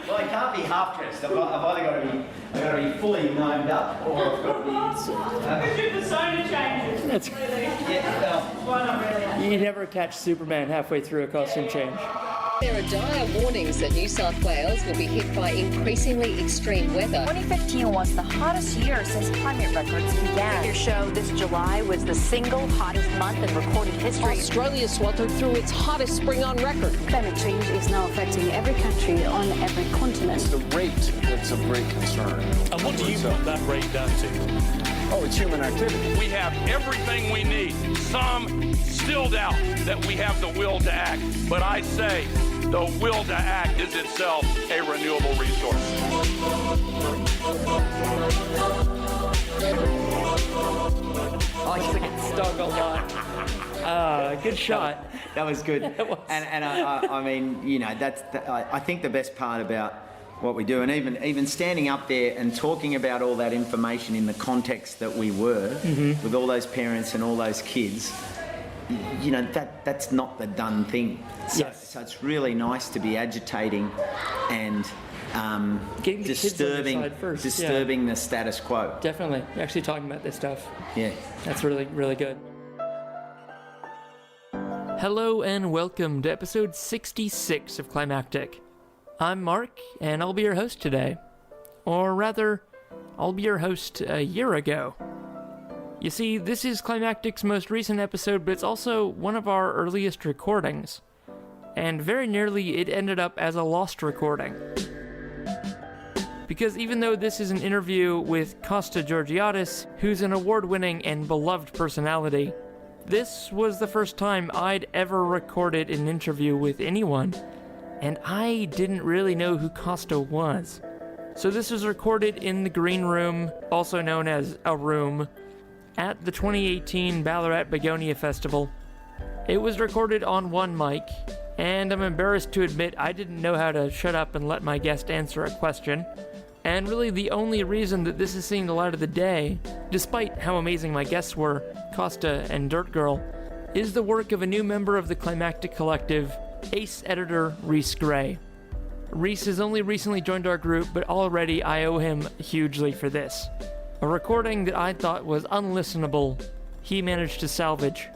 Well, I can't be half dressed. I've either got to be fully gnomed up, or I've got to be. Because your persona changes. That's Really. Yeah, well, Why not really? You never catch Superman halfway through a costume change. There are dire warnings that New South Wales will be hit by increasingly extreme weather. 2015 was the hottest year since climate records began. Your show this July was the single hottest month in recorded history. Australia sweltered through its hottest spring on record. Climate change is now affecting every country on every continent. It's the rate that's of great concern. And what do you put that rate down to? Oh, it's human activity. We have everything we need. Some still doubt that we have the will to act, but I say the will to act is itself a renewable resource. I used to get stung a lot. Good shot. that was good. That was. And I mean, you know, I think the best part about what we do, and even standing up there and talking about all that information in the context that we were, with all those parents and all those kids, you know, that's not the done thing. So it's really nice to be agitating and disturbing the status quo. Definitely. You're actually talking about this stuff. Yeah. That's really, really good. Hello and welcome to episode 66 of Climactic. I'm Mark, and I'll be your host today. Or rather, I'll be your host a year ago. You see, this is Climactic's most recent episode, but it's also one of our earliest recordings. And very nearly it ended up as a lost recording. Because even though this is an interview with Costa Georgiadis, who's an award-winning and beloved personality, this was the first time I'd ever recorded an interview with anyone. And I didn't really know who Costa was. So this was recorded in the Green Room, also known as a room, at the 2018 Ballarat Begonia Festival. It was recorded on one mic, and I'm embarrassed to admit I didn't know how to shut up and let my guest answer a question. And really the only reason that this has seen the light of the day, despite how amazing my guests were, Costa and Dirt Girl, is the work of a new member of the Climactic collective, Ace editor Reece Gray. Reece has only recently joined our group, but already I owe him hugely for this. A recording that I thought was unlistenable, he managed to salvage.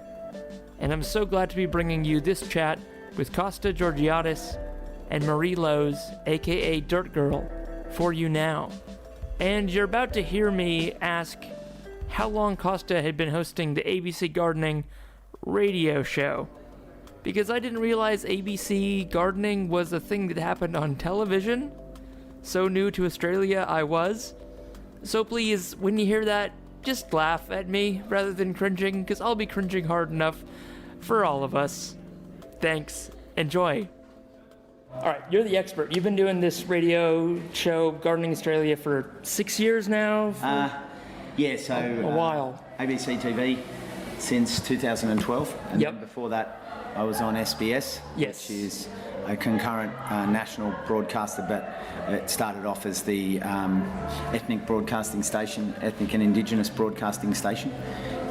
And I'm so glad to be bringing you this chat with Costa Georgiadis and Maree Lowe's, aka Dirt Girl, for you now. And you're about to hear me ask how long Costa had been hosting the ABC Gardening radio show. Because I didn't realize ABC gardening was a thing that happened on television. So new to Australia I was. So please, when you hear that, just laugh at me rather than cringing, because I'll be cringing hard enough for all of us. Thanks. Enjoy. Alright, you're the expert. You've been doing this radio show, Gardening Australia, for 6 years now? Yeah, so... A while. ABC TV since 2012. And Yep. then before that, I was on SBS, Yes. which is a concurrent national broadcaster, but it started off as the ethnic broadcasting station, ethnic and Indigenous broadcasting station.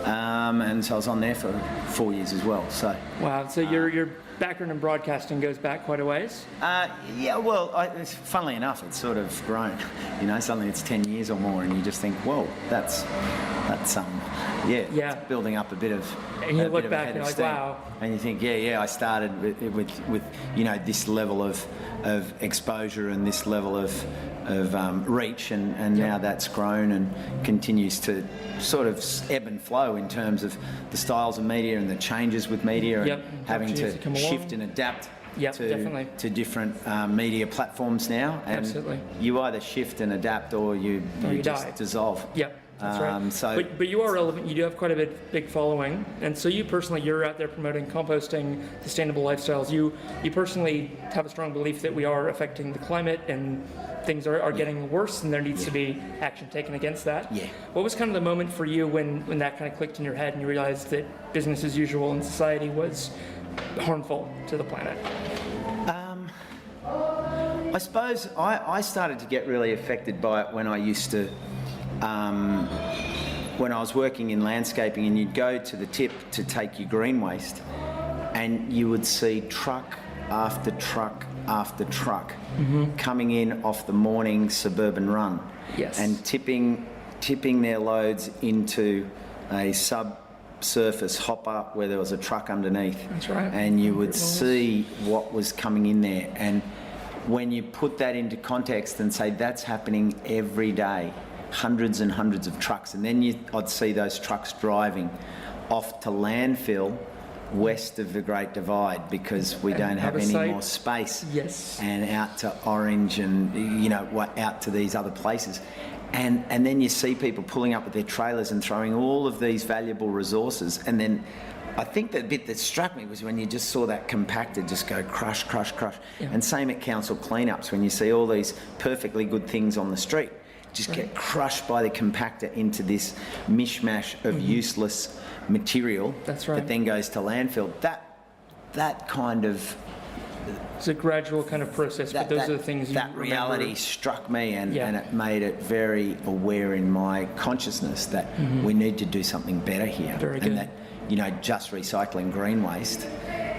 And so I was on there for 4 years as well. So Wow, so your background in broadcasting goes back quite a ways? yeah, well, funnily enough, it's sort of grown. You know, suddenly it's 10 years or more, and you just think, whoa, that's Yeah. it's building up a bit of. And you a look bit of a back head and of you're like, steam. wow. And you think, I started with you know, this level of exposure and this level of reach, and now that's grown and continues to sort of ebb and flow in terms of the styles of media and the changes with media, and having to shift and adapt to different media platforms now. And Absolutely. you either shift and adapt, or you just die. dissolve. Yep. That's right. So, but you are relevant. You do have quite a big following, and so you personally, you're out there promoting composting, sustainable lifestyles. You personally have a strong belief that we are affecting the climate, and things are getting worse, and there needs to be action taken against that. Yeah. What was kind of the moment for you when that kind of clicked in your head and you realized that business as usual in society was harmful to the planet? I suppose I started to get really affected by it when I used to. When I was working in landscaping, and you'd go to the tip to take your green waste, and you would see truck after truck after truck coming in off the morning suburban run, Yes. and tipping their loads into a subsurface hopper where there was a truck underneath. That's right. And you would see what was coming in there. And when you put that into context and say that's happening every day, hundreds and hundreds of trucks, and then I'd see those trucks driving off to landfill west of the Great Divide because we don't have any more space. Yes. And out to Orange and, you know, out to these other places. And then you see people pulling up with their trailers and throwing all of these valuable resources. And then I think the bit that struck me was when you just saw that compactor just go crush, crush, crush. Yeah. And same at council cleanups, when you see all these perfectly good things on the street just get crushed by the compactor into this mishmash of useless material. That's right. That then goes to landfill. That kind of... It's a gradual kind of process, but those are the things you that remember. reality struck me, and it made it very aware in my consciousness that we need to do something better here. Very good. And that, you know, just recycling green waste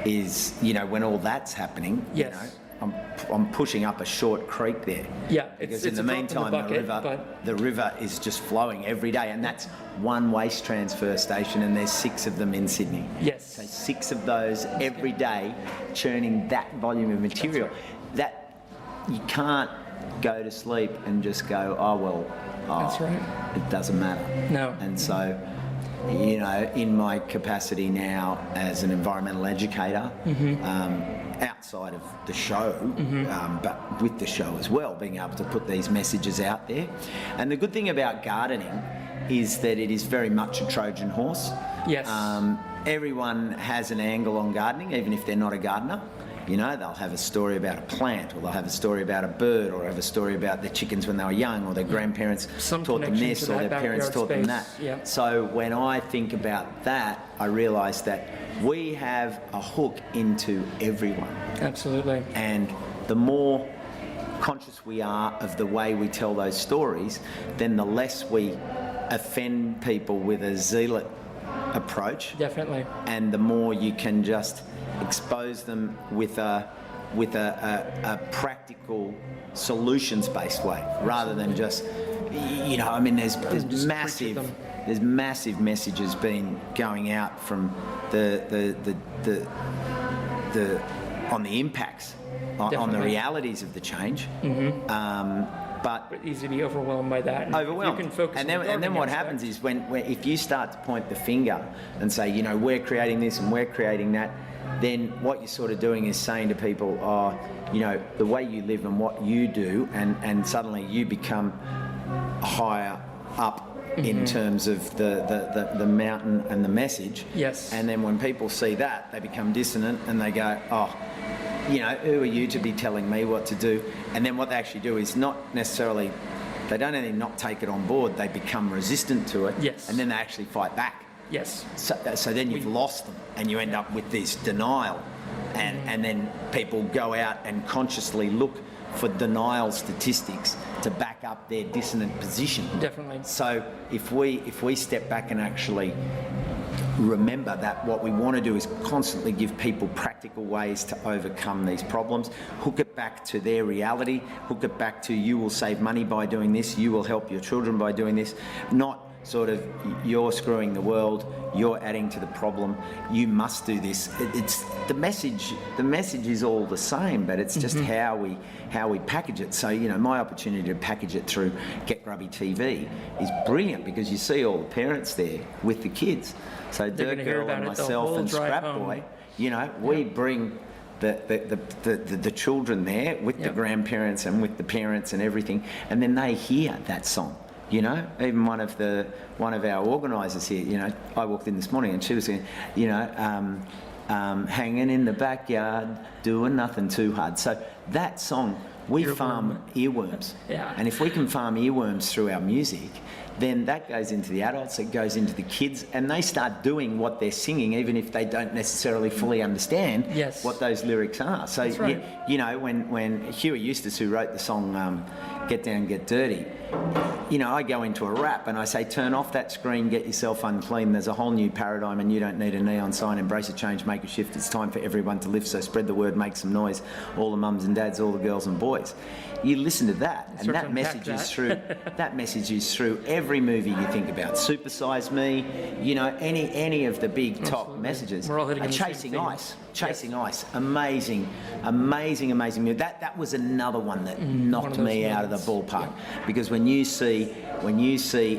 is, you know, when all that's happening, Yes. you know, I'm pushing up a short creek there. Yeah, because it's in the a drop in meantime, the bucket, the river is just flowing every day, and that's one waste transfer station, and there's 6 of them in Sydney. Yes. So 6 of those every day, churning that volume of material. That you can't go to sleep and just go, That's right. it doesn't matter. No. And so, you know, in my capacity now as an environmental educator, outside of the show, but with the show as well, being able to put these messages out there. And the good thing about gardening is that it is very much a Trojan horse. Yes. Everyone has an angle on gardening, even if they're not a gardener. You know, they'll have a story about a plant, or they'll have a story about a bird, or have a story about their chickens when they were young, or their grandparents taught them this, or their parents taught them that. Yeah. So when I think about that, I realise that we have a hook into everyone. Absolutely. And the more conscious we are of the way we tell those stories, then the less we offend people with a zealot approach. Definitely. And the more you can just expose them with a practical, solutions-based way, rather than just, you know, I mean, there's massive messages been going out from the on the impacts, on the realities of the change. But easy to be overwhelmed by that. Overwhelmed. You can focus and then what happens is when if you start to point the finger and say, you know, we're creating this and we're creating that, then what you're sort of doing is saying to people, you know, the way you live and what you do, and suddenly you become higher up in terms of the mountain and the message. Yes. And then when people see that, they become dissonant and they go, you know, who are you to be telling me what to do? And then what they actually do is not necessarily, they don't only not take it on board, they become resistant to it. Yes. And then they actually fight back. Yes. So then you've lost them, and you end up with this denial. And then people go out and consciously look for denial statistics to back up their dissonant position. Definitely. So if we step back and actually remember that what we want to do is constantly give people practical ways to overcome these problems, hook it back to their reality, hook it back to you will save money by doing this, you will help your children by doing this, not sort of you're screwing the world, you're adding to the problem, you must do this. It's the message is all the same, but it's just how we package it. So, you know, my opportunity to package it through Get Grubby TV is brilliant, because you see all the parents there with the kids. So Dirt Girl and myself and Scrap Boy, you know, we bring the children there with the grandparents and with the parents and everything, and then they hear that song. You know, even one of our organisers here, you know, I walked in this morning and she was saying, you know, hanging in the backyard, doing nothing too hard. So that song We farm earworms. Yeah. And if we can farm earworms through our music, then that goes into the adults, it goes into the kids, and they start doing what they're singing, even if they don't necessarily fully understand what those lyrics are. So, right. you know, when Huey Eustace, who wrote the song Get Down, Get Dirty, you know, I go into a rap and I say, turn off that screen, get yourself unclean. There's a whole new paradigm and you don't need a neon sign. Embrace a change, make a shift. It's time for everyone to lift, so spread the word, make some noise. All the mums and dads, all the girls and boys. You listen to that, and that message is through. That message is through every movie you think about. Super Size Me, you know, any of the big top messages. We're all hitting on the Chasing same Ice, Chasing Ice, amazing movie. That was another one that knocked me out of the ballpark, because when you see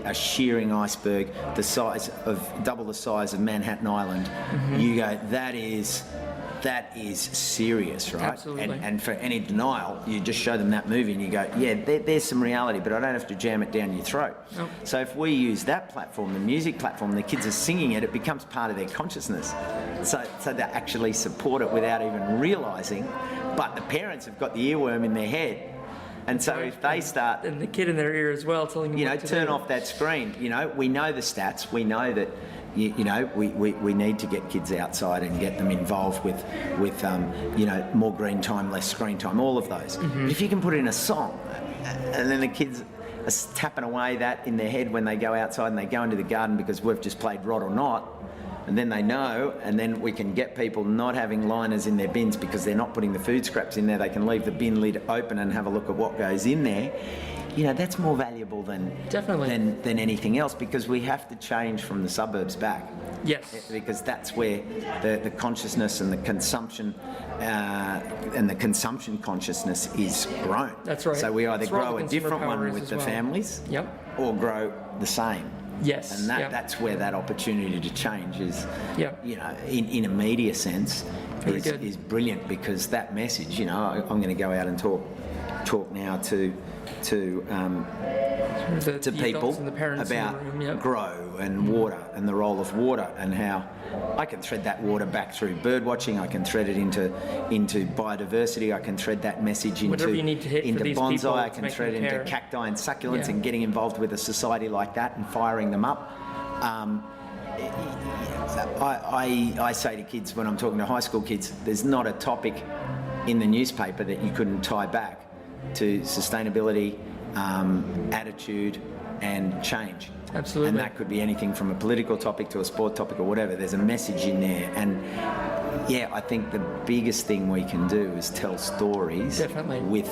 a shearing iceberg the size of double the size of Manhattan Island, you go, that is serious, right? Absolutely. And for any denial, you just show them that movie and you go, yeah, there's some reality, but I don't have to jam it down your throat. Nope. So if we use that platform, the music platform, the kids are singing it, it becomes part of their consciousness. So they actually support it without even realising, but the parents have got the earworm in their head. And so if they start... And the kid in their ear as well, telling them, you know, turn off that screen. You know, we know the stats. We know that, you know, we need to get kids outside and get them involved with you know, more green time, less screen time, all of those. But if you can put in a song, and then the kids are tapping away that in their head when they go outside and they go into the garden because we've just played Rod or Not, and then they know, and then we can get people not having liners in their bins because they're not putting the food scraps in there. They can leave the bin lid open and have a look at what goes in there. You know, that's more valuable than anything else, because we have to change from the suburbs back. Yes. Because that's where the consciousness and the consumption consciousness is grown. That's right. So we either That's where all grow the a different consumer power one is with as the well. families, or grow the same. Yes. And that's where that opportunity to change is, Yep. you know, in a media sense, Very is brilliant, because that message, you know, I'm going to go out and talk now to people about grow and water and the role of water, and how I can thread that water back through bird watching. I can thread it into biodiversity. I can thread that message into bonsai. I can thread it into cacti and succulents, and getting involved with a society like that and firing them up. I say to kids when I'm talking to high school kids, there's not a topic in the newspaper that you couldn't tie back to sustainability, attitude and change. Absolutely. And that could be anything from a political topic to a sport topic or whatever. There's a message in there. And yeah, I think the biggest thing we can do is tell stories with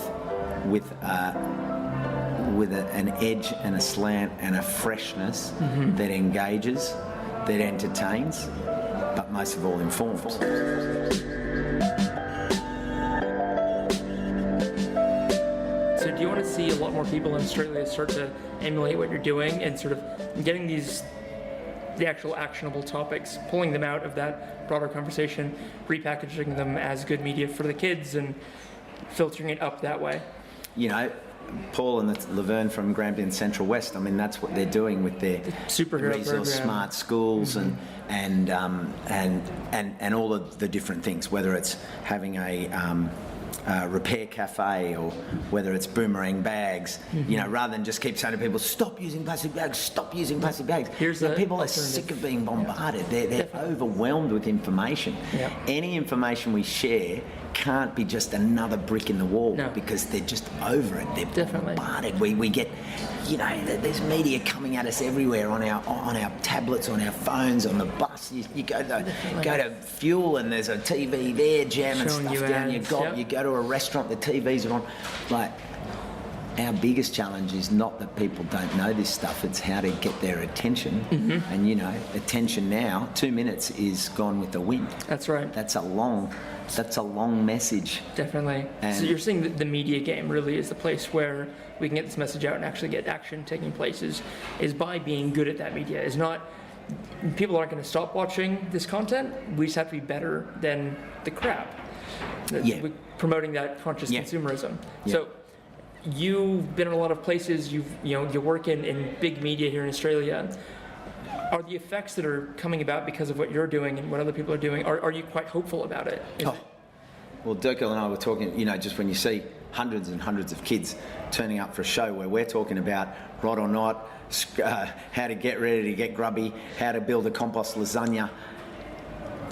an edge and a slant and a freshness that engages, that entertains, but most of all informs. So do you want to see a lot more people in Australia start to emulate what you're doing and sort of getting the actual actionable topics, pulling them out of that broader conversation, repackaging them as good media for the kids and filtering it up that way? You know, Paul and Laverne from Grampian Central West, I mean, that's what they're doing with their superhero resource program. smart schools and all of the different things, whether it's having a repair cafe or whether it's boomerang bags, you know, rather than just keep saying to people, stop using plastic bags, stop using plastic bags. People are sick of being bombarded. They're overwhelmed with information. Any information we share can't be just another brick in the wall, because they're just over it. They're bombarded. We get, you know, there's media coming at us everywhere on our tablets, on our phones, on the bus. You go to fuel and there's a TV there jamming showing stuff down your gob. You go to a restaurant, the TVs are on. Like, our biggest challenge is not that people don't know this stuff, it's how to get their attention. And, you know, attention now, 2 minutes is gone with the wind. That's right. That's a long message. Definitely. So you're saying that the media game really is the place where we can get this message out and actually get action taking place is by being good at that media. Is not, people aren't going to stop watching this content, we just have to be better than the crap. We're promoting that conscious consumerism. So you've been in a lot of places, you work in big media here in Australia. Are the effects that are coming about because of what you're doing and what other people are doing, are you quite hopeful about it? Well, Dirk and I were talking, you know, just when you see hundreds and hundreds of kids turning up for a show where we're talking about right or not, how to get ready to get grubby, how to build a compost lasagna.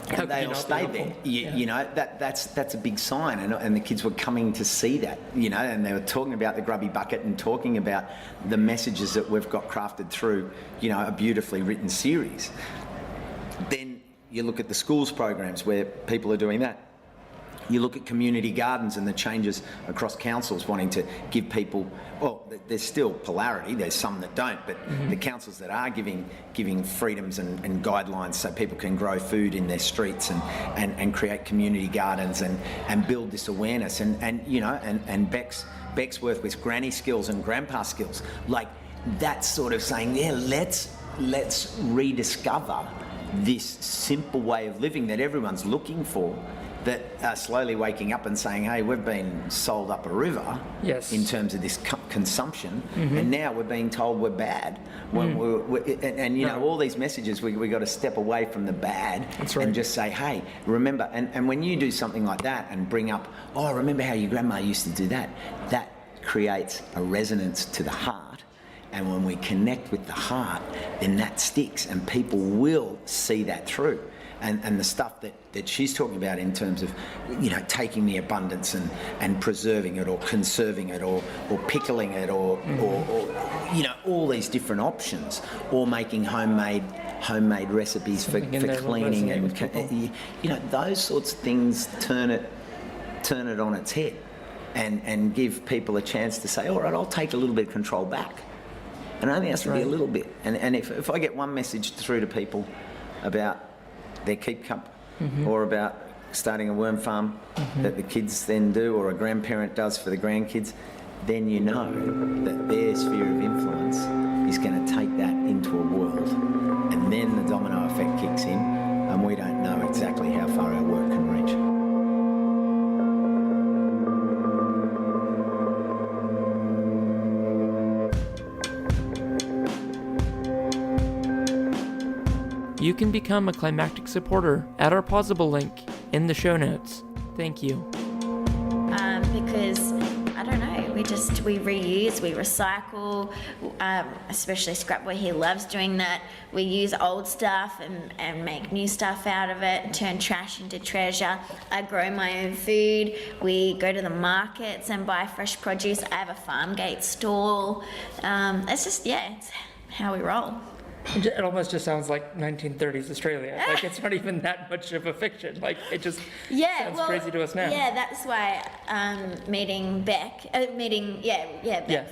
And they all stayed there. You know, that's a big sign, and the kids were coming to see that, you know, and they were talking about the Grubby bucket and talking about the messages that we've got crafted through, you know, a beautifully written series. Then you look at the schools programs where people are doing that. You look at community gardens and the changes across councils wanting to give people, well, there's still polarity, there's some that don't, but the councils that are giving freedoms and guidelines so people can grow food in their streets and create community gardens and build this awareness and you know, and Beck's work with granny skills and grandpa skills, like that's sort of saying, yeah, let's rediscover this simple way of living that everyone's looking for, that are slowly waking up and saying, hey, we've been sold up a river in terms of this consumption, and now we're being told we're bad. And you know, all these messages, we got to step away from the bad and just say, hey, remember, and when you do something like that and bring up, oh, remember how your grandma used to do that, that creates a resonance to the heart. And when we connect with the heart, then that sticks and people will see that through. And the stuff that she's talking about in terms of, you know, taking the abundance and preserving it or conserving it or pickling it or you know, all these different options, or making homemade recipes for cleaning and you know, those sorts of things turn it on its head and give people a chance to say, all right, I'll take a little bit of control back. And it only has to be a little bit. And if I get one message through to people about their keep cup or about starting a worm farm that the kids then do or a grandparent does for the grandkids, then you know that their sphere of influence is going to take that into a world. And then the domino effect kicks in and we don't know exactly how far our work can reach. You can become a Climactic supporter at our pausable link in the show notes. Thank you. Because, I don't know, we reuse, we recycle, especially Scrapboy, he loves doing that. We use old stuff and make new stuff out of it, turn trash into treasure. I grow my own food. We go to the markets and buy fresh produce. I have a farm gate stall. It's just, it's how we roll. It almost just sounds like 1930s Australia. Like, it's not even that much of a fiction. Like, it just sounds crazy to us now. Yeah, that's why meeting Beck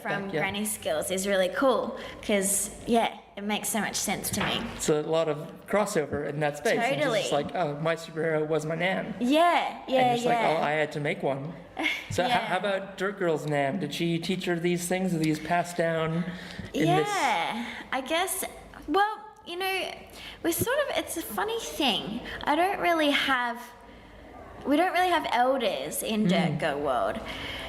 from Granny Skills is really cool, because, it makes so much sense to me. It's a lot of crossover in that space. Totally. And just like, oh, my superhero was my Nan. Yeah. And just like, oh, I had to make one. So how about Dirt Girl's Nan? Did she teach her these things? Are these passed down in this? Yeah, I guess... Well, you know, it's a funny thing. We don't really have elders in Dirt Girl world,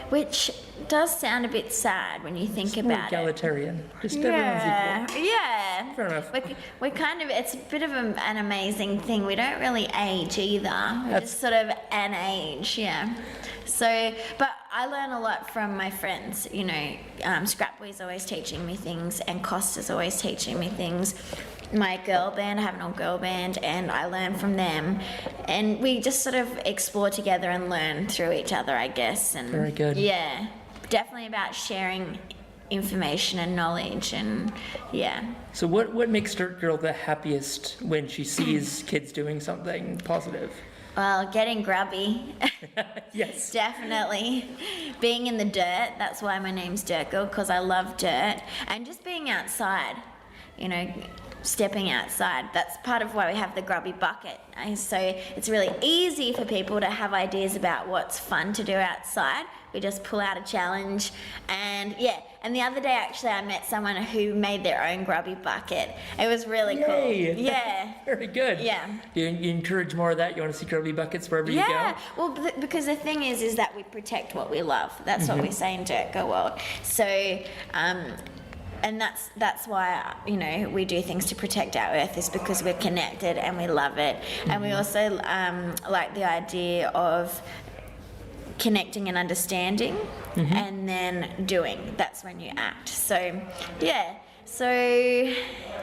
which does sound a bit sad when you think about egalitarian. Just everyone's equal. Yeah. Fair enough. We kind of, it's a bit of an amazing thing. We don't really age either. We just sort of an age, So, but I learn a lot from my friends, you know. Scrapboy's always teaching me things, and Costa's always teaching me things. My girl band, I have an old girl band, and I learn from them. And we just sort of explore together and learn through each other, I guess. And very good. Yeah, definitely about sharing information and knowledge, and So what makes Dirt Girl the happiest when she sees kids doing something positive? Well, getting grubby. Yes. Definitely. Being in the dirt, that's why my name's Dirt Girl, because I love dirt. And just being outside, you know, stepping outside. That's part of why we have the Grubby bucket. And so it's really easy for people to have ideas about what's fun to do outside. We just pull out a challenge, and and the other day actually I met someone who made their own Grubby bucket. It was really cool. Yeah. Very good. Yeah. You encourage more of that? You want to see Grubby buckets wherever you go? Yeah. Well, because the thing is that we protect what we love. That's what we say in Dirt Girl world. So, and that's why, you know, we do things to protect our earth, is because we're connected and we love it. And we also like the idea of connecting and understanding, and then doing. That's when you act. So, yeah. So,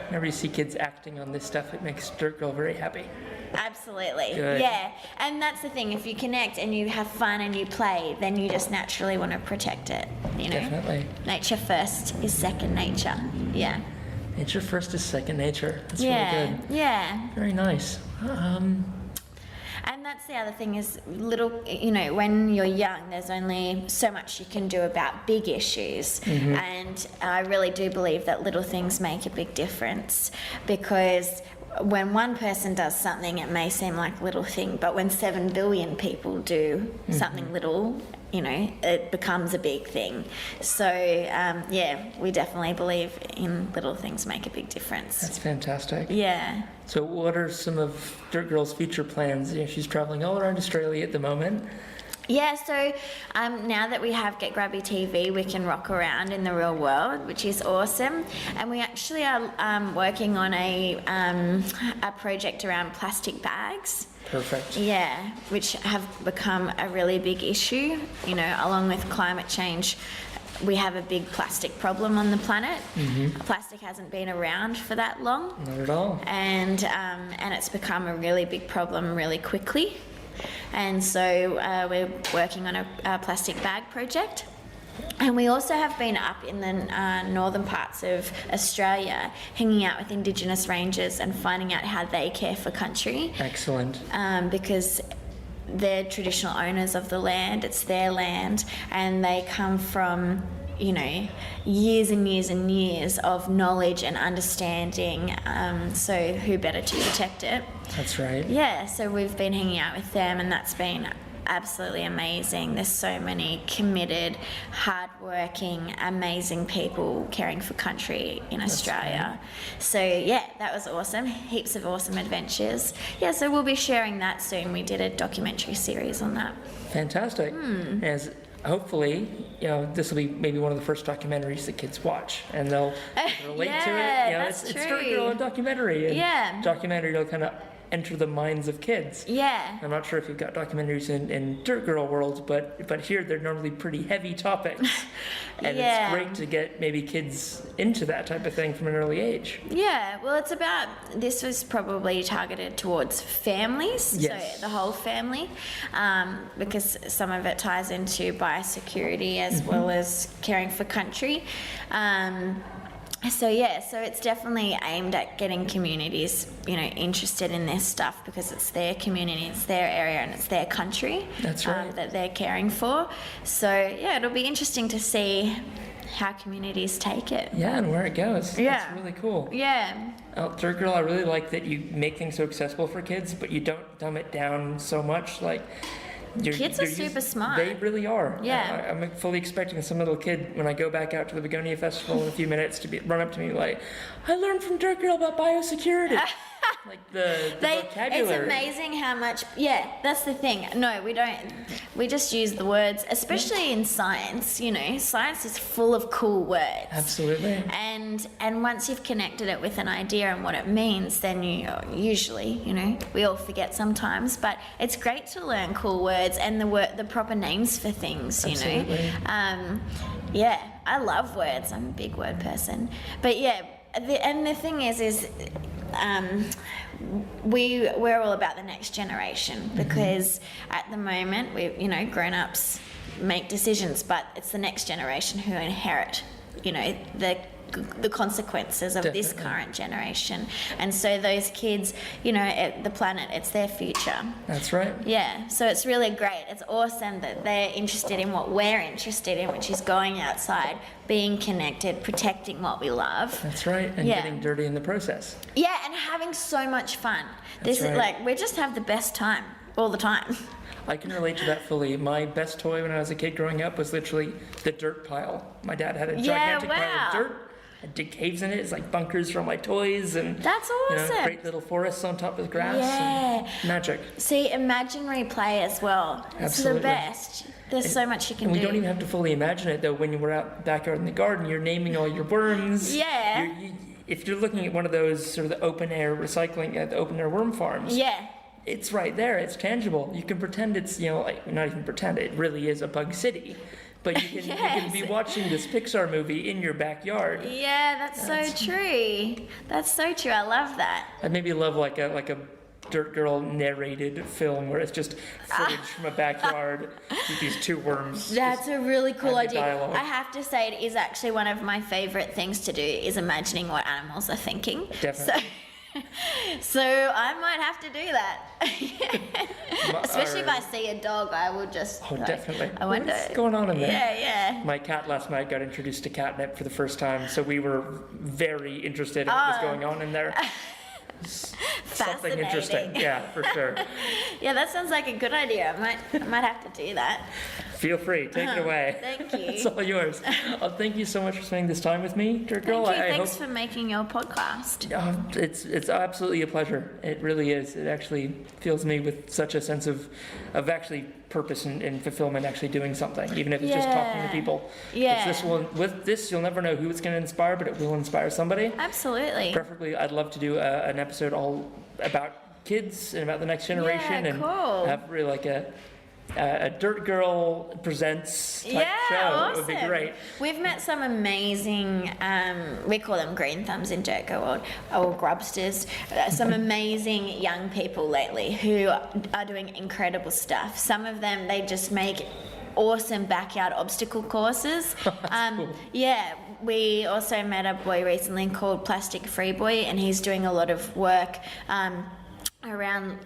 Whenever you see kids acting on this stuff, it makes Dirt Girl very happy. absolutely. Good. Yeah. And that's the thing. If you connect and you have fun and you play, then you just naturally want to protect it. You know? Definitely. Nature first is second nature. Yeah. Nature first is second nature. That's Yeah. really good. Yeah. Very nice. And that's the other thing is when you're young, there's only so much you can do about big issues. And I really do believe that little things make a big difference, because when one person does something, it may seem like a little thing, but when 7 billion people do something little, it becomes a big thing. So, we definitely believe in little things make a big difference. That's fantastic. Yeah. So what are some of Dirt Girl's future plans? She's traveling all around Australia at the moment. Yeah, so now that we have Get Grubby TV, we can rock around in the real world, which is awesome. And we actually are working on a project around plastic bags. Perfect. Yeah, which have become a really big issue. Along with climate change, we have a big plastic problem on the planet. Plastic hasn't been around for that long. Not at all. And it's become a really big problem really quickly. And so we're working on a plastic bag project. And we also have been up in the northern parts of Australia, hanging out with Indigenous rangers and finding out how they care for country. Excellent. Because they're traditional owners of the land, it's their land, and they come from years and years and years of knowledge and understanding, so who better to protect it? That's right. Yeah, so we've been hanging out with them, and that's been absolutely amazing. There's so many committed, hardworking, amazing people caring for country in Australia. So yeah, that was awesome. Heaps of awesome adventures. Yeah, so we'll be sharing that soon. We did a documentary series on that. Fantastic. As hopefully, this will be maybe one of the first documentaries that kids watch, and they'll relate to it. That's It's true. Dirt Girl, a documentary. And Yeah. documentary will kind of enter the minds of kids. Yeah. I'm not sure if you've got documentaries in Dirt Girl world, but here they're normally pretty heavy topics. And Yeah. it's great to get maybe kids into that type of thing from an early age. Yeah, well, this was probably targeted towards families, Yes. so the whole family, because some of it ties into biosecurity as well as caring for country. So it's definitely aimed at getting communities, interested in this stuff, because it's their community, it's their area, and it's their country. That's right. That they're caring for. So it'll be interesting to see how communities take it. Yeah, and where it goes. Yeah. That's really cool. Yeah. Dirt Girl, I really like that you make things so accessible for kids, but you don't dumb it down so much. Kids are super smart. They really are. Yeah. I'm fully expecting some little kid, when I go back out to the Begonia Festival in a few minutes, to run up to me like, I learned from Dirt Girl about biosecurity. Like the vocabulary. It's amazing how much. Yeah, that's the thing. No, we don't. We just use the words, especially in science. Science is full of cool words. Absolutely. And once you've connected it with an idea and what it means, then you usually, we all forget sometimes, but it's great to learn cool words and the proper names for things. Absolutely. Yeah, I love words. I'm a big word person. But yeah, the thing is we're all about the next generation, because at the moment grown-ups make decisions, but it's the next generation who inherit the consequences of this Definitely. current generation. And so those kids, the planet, it's their future. That's right. Yeah, so it's really great. It's awesome that they're interested in what we're interested in, which is going outside, being connected, protecting what we love. That's right. And Yeah. getting dirty in the process. Yeah, and having so much fun. That's This is right. we just have the best time all the time. I can relate to that fully. My best toy when I was a kid growing up was literally the dirt pile. My dad had a gigantic pile wow. of dirt. I dig caves in it. It's like bunkers for all my toys, and That's awesome. great little forests on top of grass. Yeah. And magic. See, imaginary play as well. Absolutely. It's the best. There's so much you can And do. we don't even have to fully imagine it though. When you were out backyard in the garden, you're naming all your worms. Yeah. If you're looking at one of those sort of the open air recycling, the open air worm farms. Yeah. it's right there. It's tangible. You can pretend it's, like, not even pretend, it really is a bug city. But you can, Yes. you can be watching this Pixar movie in your backyard. Yeah, that's so true. That's so true. I love that. I maybe love like a Dirt Girl narrated film where it's just footage from a backyard with these two worms. That's a really cool having idea. dialogue. I have to say, it is actually one of my favorite things to do, is imagining what animals are thinking. Definitely. So I might have to do that. Especially if I see a dog, I will just. Oh, definitely. I wonder what's going on in there. Yeah. My cat last night got introduced to catnip for the first time, so we were very interested in what was going on in there. Something interesting, yeah, for sure. Yeah, that sounds like a good idea. I might have to do that. Feel free, take it away. Thank you. It's all yours. Thank you so much for spending this time with me, Dirt Girl. Thank you. I Thanks hope for making your podcast. it's absolutely a pleasure. It really is. It actually fills me with such a sense of actually purpose and fulfillment, actually doing something, even if it's just talking to people. Yeah. With this, you'll never know who it's going to inspire, but it will inspire somebody. Absolutely. Preferably, I'd love to do an episode all about kids and about the next generation, and cool. have really like a Dirt Girl presents type show. Awesome. It would be great. We've met some amazing, we call them green thumbs in Dirt Girl world, or grubsters, some amazing young people lately who are doing incredible stuff. Some of them, they just make awesome backyard obstacle courses. Cool. Yeah, we also met a boy recently called Plastic Free Boy, and he's doing a lot of work around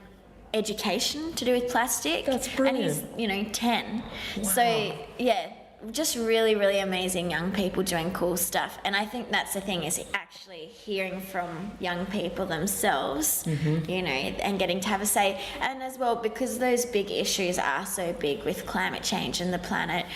education to do with plastic. That's brilliant. And he's 10. Wow. So yeah, just really, really amazing young people doing cool stuff. And I think that's the thing, is actually hearing from young people themselves, and getting to have a say. And as well, because those big issues are so big with climate change and the planet,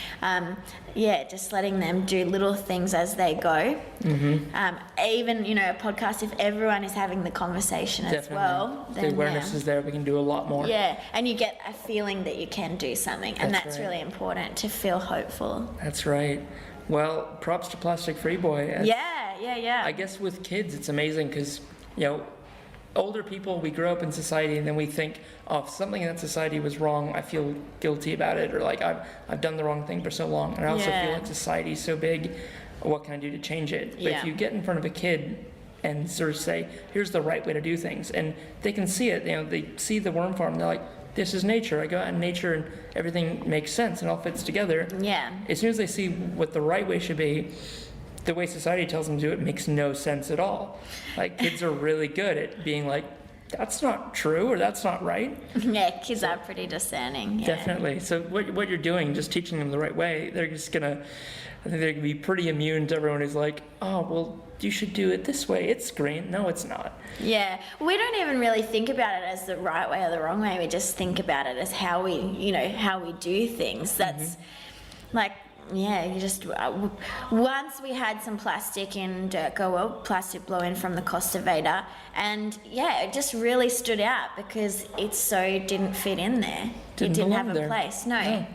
just letting them do little things as they go. Even, a podcast, if everyone is having the conversation as well, the then awareness is there, we can do a lot more. Yeah, and you get a feeling that you can do something, and that's right. really important, to feel hopeful. That's right. Well, props to Plastic Free Boy. Yeah. I guess with kids, it's amazing because, older people, we grow up in society and then we think, if something in that society was wrong, I feel guilty about it, or like I've done the wrong thing for so long. And I also feel like society is so big, what can I do to change it? But if you get in front of a kid and sort of say, here's the right way to do things, and they can see it, they see the worm farm, they're like, this is nature. I go out in nature and everything makes sense and all fits together. Yeah. As soon as they see what the right way should be, the way society tells them to do it makes no sense at all. Like, kids are really good at being like, that's not true, or that's not right. Yeah, kids are pretty discerning. Yeah. Definitely. So what you're doing, just teaching them the right way, they're just gonna, I think they're gonna be pretty immune to everyone who's like, oh, well, you should do it this way. It's green. No, it's not. Yeah. We don't even really think about it as the right way or the wrong way. We just think about it as how we do things. That's like, you just, once we had some plastic in Dirt Girl, plastic blow in from the Costa Vader, and it just really stood out because it so didn't fit in there. It didn't have a place. No.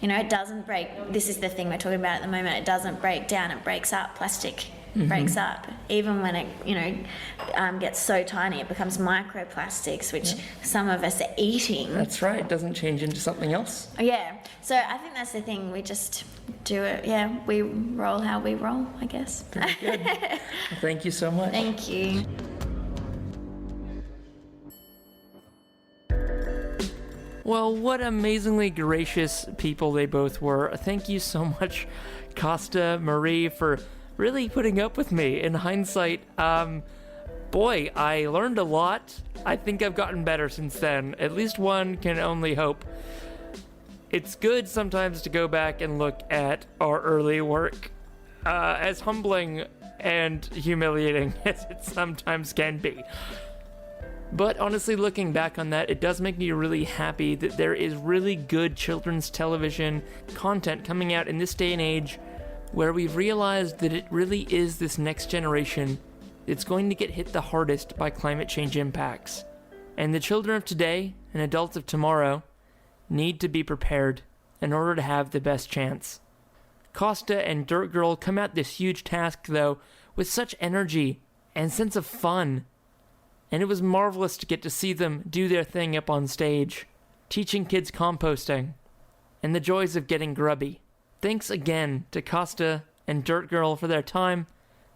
It doesn't break. This is the thing we're talking about at the moment. It doesn't break down. It breaks up. Plastic breaks up. Even when it, gets so tiny, it becomes microplastics, which some of us are eating. That's right. It doesn't change into something else. Yeah. So I think that's the thing. We just do it. Yeah. We roll how we roll, I guess. Very good. Well, thank you so much. Thank you. Well, what amazingly gracious people they both were. Thank you so much, Costa, Maree, for really putting up with me. In hindsight, boy, I learned a lot. I think I've gotten better since then. At least one can only hope. It's good sometimes to go back and look at our early work, as humbling and humiliating as it sometimes can be. But honestly, looking back on that, it does make me really happy that there is really good children's television content coming out in this day and age, where we've realized that it really is this next generation that's going to get hit the hardest by climate change impacts. And the children of today and adults of tomorrow need to be prepared in order to have the best chance. Costa and Dirt Girl come at this huge task, though, with such energy and sense of fun. and it was marvelous to get to see them do their thing up on stage, teaching kids composting, and the joys of getting grubby. Thanks again to Costa and Dirt Girl for their time,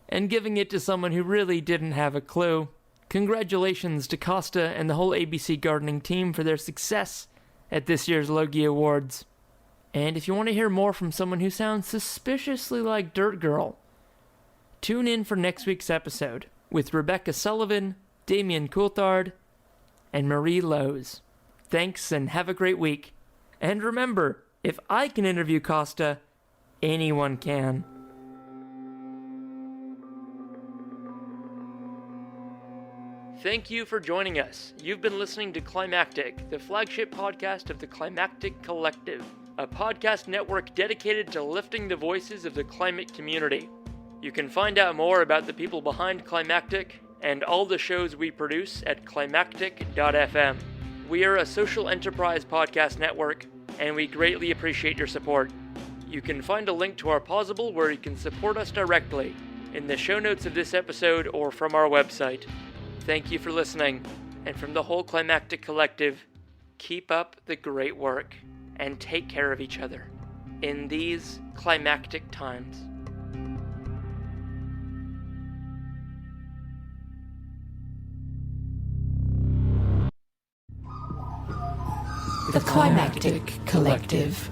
and giving it to someone who really didn't have a clue. Congratulations to Costa and the whole ABC Gardening team for their success at this year's Logie Awards. And if you want to hear more from someone who sounds suspiciously like Dirt Girl, tune in for next week's episode with Rebecca Sullivan, Damien Coulthard, and Maree Lowe's. Thanks and have a great week. And remember, if I can interview Costa, anyone can. Thank you for joining us. You've been listening to Climactic, the flagship podcast of the Climactic Collective, a podcast network dedicated to lifting the voices of the climate community. You can find out more about the people behind Climactic and all the shows we produce at climactic.fm. We are a social enterprise podcast network, and we greatly appreciate your support. You can find a link to our Pozible where you can support us directly in the show notes of this episode or from our website. Thank you for listening, and from the whole Climactic Collective, keep up the great work and take care of each other in these climactic times. The Climactic Collective.